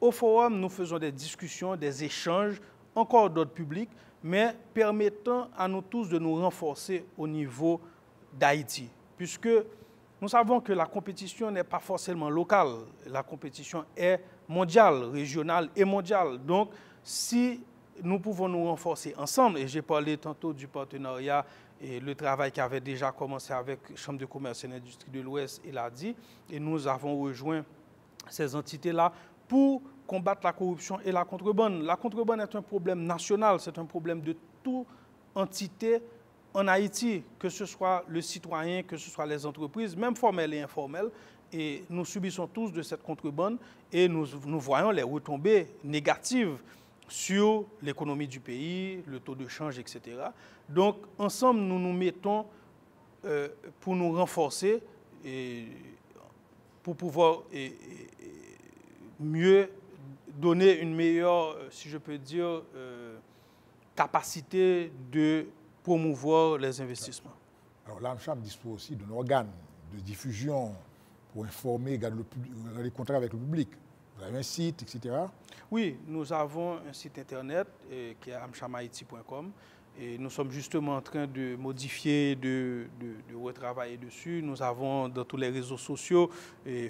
au forum, nous faisons des discussions, des échanges, encore d'ordre public, mais permettant à nous tous de nous renforcer au niveau d'Haïti, puisque nous savons que la compétition n'est pas forcément locale, la compétition est mondiale, régionale et mondiale. Donc, si nous pouvons nous renforcer ensemble, et j'ai parlé tantôt du partenariat et le travail qui avait déjà commencé avec Chambre de commerce et d'industrie de l'Ouest et l'ADI, et nous avons rejoint ces entités-là pour combattre la corruption et la contrebande. La contrebande est un problème national, c'est un problème de toute entité en Haïti, que ce soit le citoyen, que ce soit les entreprises, même formelles et informelles, et nous subissons tous de cette contrebande et nous voyons les retombées négatives sur l'économie du pays, le taux de change, etc. Donc, ensemble, nous nous mettons pour nous renforcer et pour pouvoir mieux donner une meilleure, si je peux dire, capacité de promouvoir les investissements. Alors l'AMCHAM dispose aussi d'un organe de diffusion pour informer, garder les contacts avec le public. Vous avez un site, etc. Oui, nous avons un site internet qui est amchamhaiti.com et nous sommes justement en train de modifier, de retravailler dessus. Nous avons dans tous les réseaux sociaux,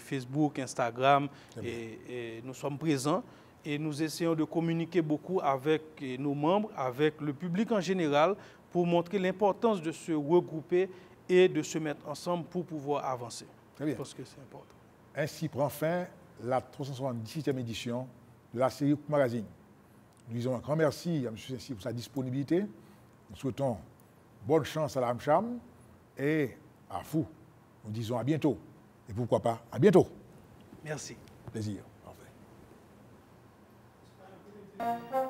Facebook, Instagram, et nous sommes présents. Et nous essayons de communiquer beaucoup avec nos membres, avec le public en général, pour montrer l'importance de se regrouper et de se mettre ensemble pour pouvoir avancer. Très bien. Parce que c'est important. Ainsi prend fin la 377e édition de la série Magazine. Nous disons un grand merci à M. Sensi pour sa disponibilité. Nous souhaitons bonne chance à la AMCHAM et à vous. Nous disons à bientôt. Et pourquoi pas à bientôt. Merci. Plaisir. Parfait.